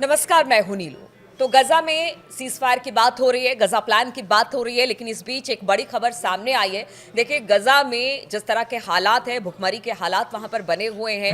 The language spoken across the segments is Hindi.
नमस्कार, मैं हूं नीलू। तो गजा में सीज़फायर की बात हो रही है, गजा प्लान की बात हो रही है, लेकिन इस बीच एक बड़ी खबर सामने आई है। देखिए, गजा में जिस तरह के हालात हैं, भुखमरी के हालात वहां पर बने हुए हैं,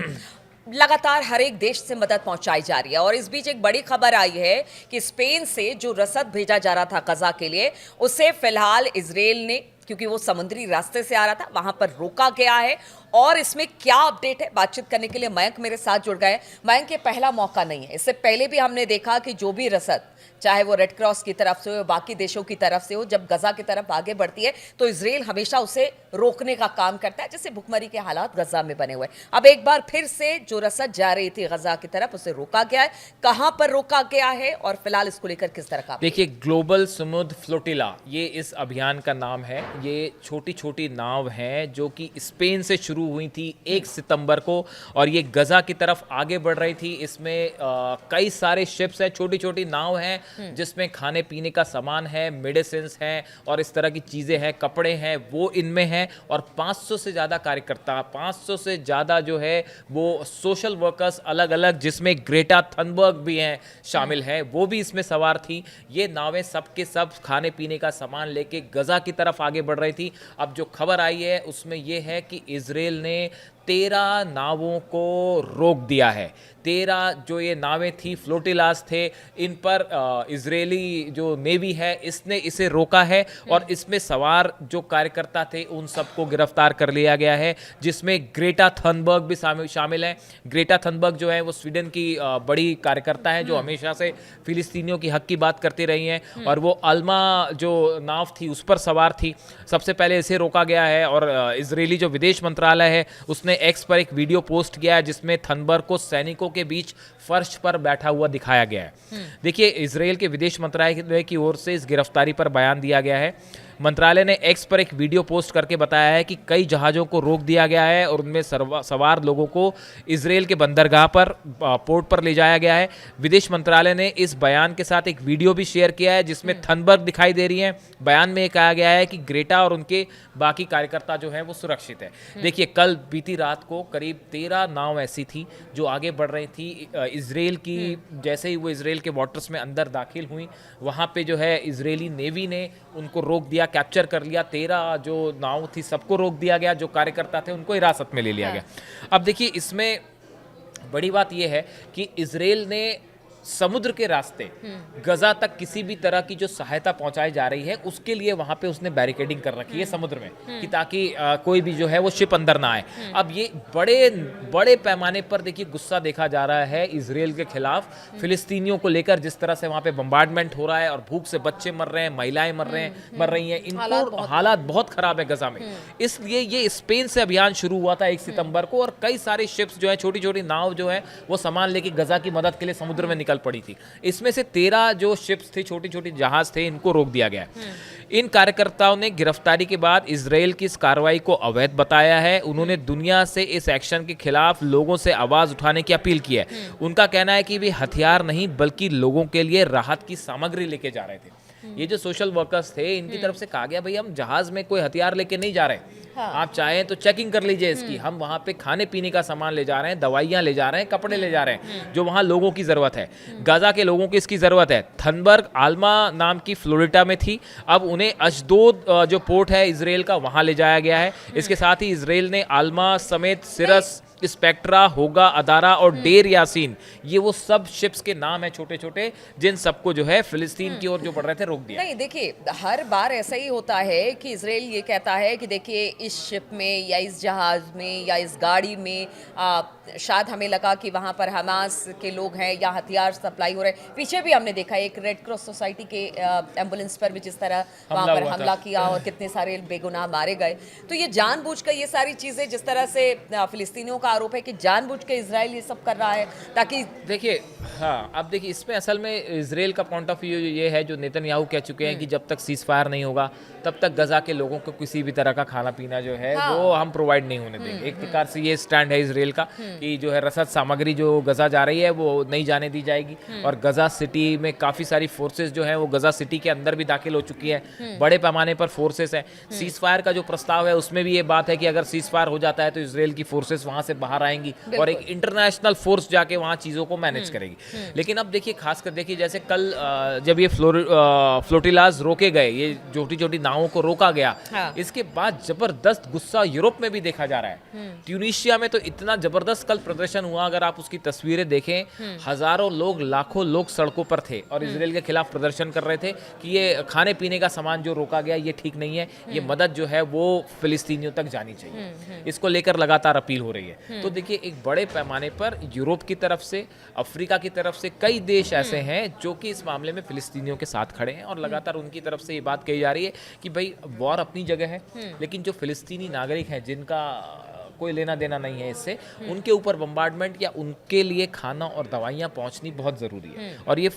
लगातार हर एक देश से मदद पहुंचाई जा रही है। और इस बीच एक बड़ी खबर आई है कि स्पेन से जो रसद भेजा जा रहा था गजा के लिए, उसे फिलहाल इजराइल ने, क्योंकि वो समुद्री रास्ते से आ रहा था, वहां पर रोका गया है। और इसमें क्या अपडेट है, बातचीत करने के लिए मयंक मेरे साथ जुड़ गए। मयंक, ये पहला मौका नहीं है, इससे पहले भी हमने देखा कि जो भी रसद, चाहे वो रेड क्रॉस की तरफ से हो, बाकी देशों की तरफ से हो, जब गजा की तरफ आगे बढ़ती है तो इजराइल हमेशा उसे रोकने का काम करता है, जैसे भुखमरी के हालात गजा में बने हुए। अब एक बार फिर से जो रसद जा रही थी गजा की तरफ, उसे रोका गया है। कहां पर रोका गया है और फिलहाल इसको लेकर किस तरह का? देखिए, ग्लोबल समुद्र फ्लोटिला ये इस अभियान का नाम है। ये छोटी छोटी नाव हैं जो कि स्पेन से शुरू हुई थी 1 सितंबर को, और ये गजा की तरफ आगे बढ़ रही थी। इसमें कई सारे शिप्स हैं, छोटी छोटी नाव हैं जिसमें खाने पीने का सामान है, मेडिसिन्स हैं और इस तरह की चीज़ें हैं, कपड़े हैं, वो इनमें हैं। और 500 से ज़्यादा कार्यकर्ता, 500 से ज़्यादा जो है वो सोशल वर्कर्स अलग अलग, जिसमें ग्रेटा थनबर्ग भी हैं, शामिल हैं, वो भी इसमें सवार थी। ये नावें सब के सब खाने पीने का सामान लेके गजा की तरफ आगे बढ़ रही थी। अब जो खबर आई है उसमें यह है कि इजराइल ने 13 नावों को रोक दिया है। 13 जो ये नावें थी, फ्लोटिलास थे, इन पर इजरायली जो नेवी है इसने इसे रोका है। और इसमें सवार जो कार्यकर्ता थे उन सबको गिरफ्तार कर लिया गया है, जिसमें ग्रेटा थनबर्ग भी शामिल है। ग्रेटा थनबर्ग जो है वो स्वीडन की बड़ी कार्यकर्ता है, जो हमेशा से फिलिस्तीनियों की हक की बात करती रही हैं। और वो अल्मा जो नाव थी उस पर सवार थी। सबसे पहले इसे रोका गया है। और इजरायली जो विदेश मंत्रालय है उसने एक्स पर एक वीडियो पोस्ट किया है जिसमें थनबर्ग को सैनिकों के बीच फर्श पर बैठा हुआ दिखाया गया है। देखिए, इजराइल के विदेश मंत्रालय की ओर से इस गिरफ्तारी पर बयान दिया गया है। मंत्रालय ने एक्स पर एक वीडियो पोस्ट करके बताया है कि कई जहाज़ों को रोक दिया गया है और उनमें सवार लोगों को इजराइल के बंदरगाह पर, पोर्ट पर ले जाया गया है। विदेश मंत्रालय ने इस बयान के साथ एक वीडियो भी शेयर किया है जिसमें थनबर्ग दिखाई दे रही हैं। बयान में कहा गया है कि ग्रेटा और उनके बाकी कार्यकर्ता जो हैं वो सुरक्षित है। देखिए, कल बीती रात को करीब 13 नाव ऐसी थी जो आगे बढ़ रही थी इजराइल की। जैसे ही वो इजराइल के वाटर्स में अंदर दाखिल हुई, वहाँ पे जो है इजरायली नेवी ने उनको रोक दिया, कैप्चर कर लिया। 13 जो नाव थी सबको रोक दिया गया, जो कार्यकर्ता थे उनको हिरासत में ले लिया गया। अब देखिए, इसमें बड़ी बात यह है कि इजराइल ने समुद्र के रास्ते गजा तक किसी भी तरह की जो सहायता पहुंचाई जा रही है उसके लिए वहां पे उसने बैरिकेडिंग कर रखी है समुद्र में, कि ताकि कोई भी जो है वो शिप अंदर ना आए। अब ये बड़े बड़े पैमाने पर देखिए गुस्सा देखा जा रहा है इजराइल के खिलाफ, फिलिस्तीनियों को लेकर, जिस तरह से वहां पे बम्बार्डमेंट हो रहा है और भूख से बच्चे मर रहे हैं, महिलाएं मर रही हैं। इनको हालात बहुत खराब है गजा में। इसलिए ये स्पेन से अभियान शुरू हुआ था 1 सितंबर को, और कई सारे शिप्स जो है, छोटी छोटी नाव जो है वो सामान लेके गजा की मदद के लिए समुद्र में निकल पड़ी थी। इसमें से 13 जो शिप्स थे, छोटी छोटी जहाज थे, इनको रोक दिया गया है। इन कार्यकर्ताओं ने गिरफ्तारी के बाद इजराइल की इस कार्रवाई को अवैध बताया है। उन्होंने दुनिया से इस एक्शन के खिलाफ लोगों से आवाज उठाने की अपील की है। उनका कहना है कि वे हथियार नहीं बल्कि लोगों के लिए राहत की सामग्री लेके जा रहे थे। ये जो सोशल वर्कर्स थे, इनकी तरफ से कहा गया, भाई हम जहाज में कोई हथियार लेके नहीं जा रहे, आप चाहें तो चेकिंग कर लीजिए इसकी। हम वहां पे खाने पीने का सामान ले जा रहे हैं, दवाइयां ले जा रहे हैं, कपड़े ले जा रहे हैं, जो वहां लोगों की जरूरत है। गाजा के लोगों की इसकी जरूरत है। थनबर्ग आल्मा नाम की फ्लोरिडा में थी, अब उन्हें अशदोद जो पोर्ट है इजराइल का, वहां ले जाया गया है। इसके साथ ही इजराइल ने आल्मा समेत सिरस, स्पेक्ट्रा, होगा, अदारा और डेर यासीन, ये वो सब शिप्स के नाम है छोटे छोटे, जिन सबको जो है फिलिस्तीन की ओर जो बढ़ रहे थे रोक दिया। नहीं, देखिए, हर बार ऐसा ही होता है कि इजराइल ये कहता है कि देखिए इस शिप में या इस जहाज में या इस गाड़ी में शायद हमें लगा कि वहाँ पर हमास के लोग हैं या हथियार सप्लाई हो रहे हैं। पीछे भी हमने देखा एक रेड क्रॉस सोसाइटी के एम्बुलेंस पर भी जिस तरह वहाँ पर हमला किया और कितने सारे बेगुनाह मारे गए। तो ये जानबूझकर ये सारी चीज़ें, जिस तरह से फिलिस्तीनियों का आरोप है कि जानबूझ के इजराइल ये सब कर रहा है ताकि, देखिए, हाँ, अब देखिए, इसमें असल में इजराइल का पॉइंट ऑफ व्यू ये है, जो नेतन्याहू कह चुके हैं कि जब तक सीज फायर नहीं होगा तब तक गजा के लोगों को किसी भी तरह का खाना पीना जो है वो हम प्रोवाइड नहीं होने देंगे। एक प्रकार से ये स्टैंड है इजराइल का कि जो है रसद सामग्री जो गजा जा रही है वो नहीं जाने दी जाएगी। और गजा सिटी में काफ़ी सारी फोर्सेस जो हैं वो गजा सिटी के अंदर भी दाखिल हो चुकी है, बड़े पैमाने पर फोर्सेस है। सीज फायर का जो प्रस्ताव है उसमें भी ये बात है कि अगर सीज फायर हो जाता है तो इजराइल की फोर्सेस वहाँ से बाहर आएंगी और एक इंटरनेशनल फोर्स जाके वहाँ चीज़ों को मैनेज करेगी। लेकिन अब देखिए, खासकर देखिए, जैसे कल जब ये फ्लोटिलाज रोके गए, ये छोटी छोटी नावों को रोका गया, हाँ। इसके बाद जबरदस्त गुस्सा यूरोप में भी देखा जा रहा है। ट्यूनीशिया में तो इतना जबरदस्त कल प्रदर्शन हुआ, अगर आप उसकी तस्वीरें देखें, हजारों लोग, लाखों लोग सड़कों पर थे और इजराइल के खिलाफ प्रदर्शन कर रहे थे कि ये खाने पीने का सामान जो रोका गया ये ठीक नहीं है, ये मदद जो है वो फिलिस्तीनियों तक जानी चाहिए। इसको लेकर लगातार अपील हो रही है। तो देखिए, एक बड़े पैमाने पर यूरोप की तरफ से, अफ्रीका की तरफ से कई देश ऐसे हैं जो कि इस मामले में फिलिस्तीनियों के साथ खड़े हैं और लगातार उनकी तरफ से ये बात कही जा रही है कि भाई वॉर अपनी जगह है, लेकिन जो फिलिस्तीनी नागरिक हैं जिनका कोई लेना देना नहीं है इससे, उनके ऊपर बम्बार्डमेंट या उनके लिए खाना और दवाइयाँ पहुँचनी बहुत ज़रूरी है। और ये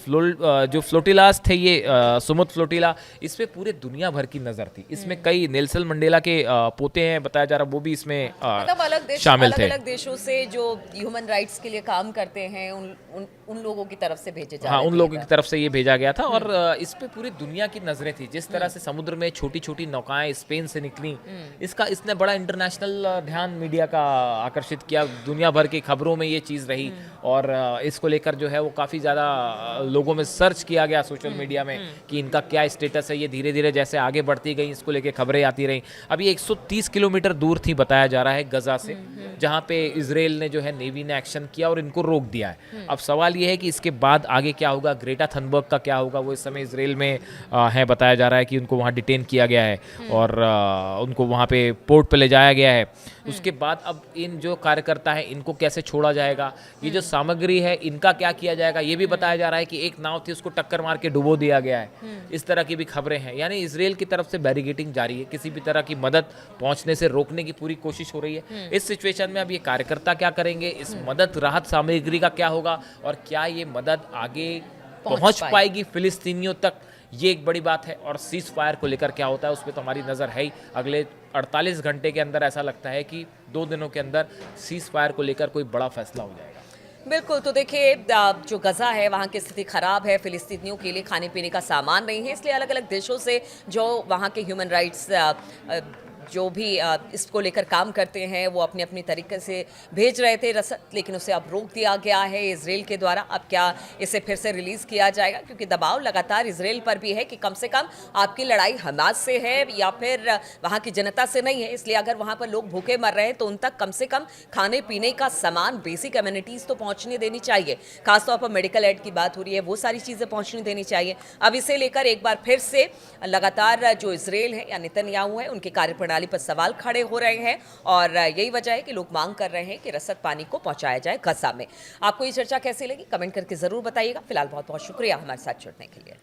जो फ्लोटिलास थे, ये सुमुद फ्लोटिला, इस पे पूरे दुनिया भर की नज़र थी। इसमें कई नेल्सन मंडेला के पोते हैं, बताया जा रहा, वो भी इसमें मतलब शामिल थे। अलग देशों से जो ह्यूमन राइट्स के लिए काम करते हैं उन लोगों की तरफ से भेजे जा हाँ, रहे उन लोगों की तरफ से ये भेजा गया था। और इस पे पूरी दुनिया की नजरें थी। जिस तरह से समुद्र में छोटी छोटी नौकाएं स्पेन से निकली, इसने बड़ा इंटरनेशनल ध्यान मीडिया का आकर्षित किया। दुनिया भर की खबरों में ये चीज़ रही और इसको लेकर जो है वो काफ़ी ज़्यादा लोगों में सर्च किया गया सोशल मीडिया में कि इनका क्या स्टेटस है। ये धीरे धीरे जैसे आगे बढ़ती गई, इसको लेकर खबरें आती रहीं। अब ये 130 किलोमीटर दूर थी, बताया जा रहा है, गजा से, जहाँ पे इजराइल ने जो है नेवी ने एक्शन किया और इनको रोक दिया है। अब सवाल ये है कि इसके बाद आगे क्या होगा, ग्रेटा थनबर्ग का क्या होगा। वो इस समय इजराइल में है, बताया जा रहा है कि उनको वहाँ डिटेन किया गया है और उनको वहाँ पे पोर्ट पे ले जाया गया है। उसके बाद अब इन जो कार्यकर्ता है इनको कैसे छोड़ा जाएगा, ये जो सामग्री है इनका क्या किया जाएगा, ये भी बताया जा रहा है कि एक नाव थी उसको टक्कर मार के डुबो दिया गया है। इस तरह की भी खबरें हैं। यानी इजराइल की तरफ से बैरिगेटिंग जारी है, किसी भी तरह की मदद पहुंचने से रोकने की पूरी कोशिश हो रही है। इस सिचुएशन में अब ये कार्यकर्ता क्या करेंगे, इस मदद राहत सामग्री का क्या होगा और क्या ये मदद आगे पहुंच पाएगी फिलिस्तीनियों तक, ये एक बड़ी बात है। और सीज फायर को लेकर क्या होता है उस पर तो हमारी नज़र है ही। अगले 48 घंटे के अंदर ऐसा लगता है कि 2 दिनों के अंदर सीज फायर को लेकर कोई बड़ा फैसला हो जाएगा। बिल्कुल। तो देखिए, जो गजा है वहाँ की स्थिति खराब है, फिलिस्तीनियों के लिए खाने पीने का सामान नहीं है, इसलिए अलग अलग देशों से जो वहाँ के ह्यूमन राइट्स जो भी इसको लेकर काम करते हैं वो अपने अपनी तरीके से भेज रहे थे रसद, लेकिन उसे अब रोक दिया गया है इजराइल के द्वारा। अब क्या इसे फिर से रिलीज़ किया जाएगा, क्योंकि दबाव लगातार इजराइल पर भी है कि कम से कम आपकी लड़ाई हमास से है या फिर वहाँ की जनता से नहीं है। इसलिए अगर वहाँ पर लोग भूखे मर रहे हैं तो उन तक कम से कम खाने पीने का सामान, बेसिक एमिनिटीज़ तो पहुँचने देनी चाहिए। खासतौर पर मेडिकल एड की बात हो रही है, वो सारी चीज़ें पहुँचनी देनी चाहिए। अब इसे लेकर एक बार फिर से लगातार जो इजराइल है या नेतन्याहू है उनकी कार्यप्रणाली पर सवाल खड़े हो रहे हैं और यही वजह है कि लोग मांग कर रहे हैं कि रसद पानी को पहुंचाया जाए गजा में। आपको ये चर्चा कैसी लगी, कमेंट करके जरूर बताइएगा। फिलहाल बहुत बहुत शुक्रिया हमारे साथ जुड़ने के लिए।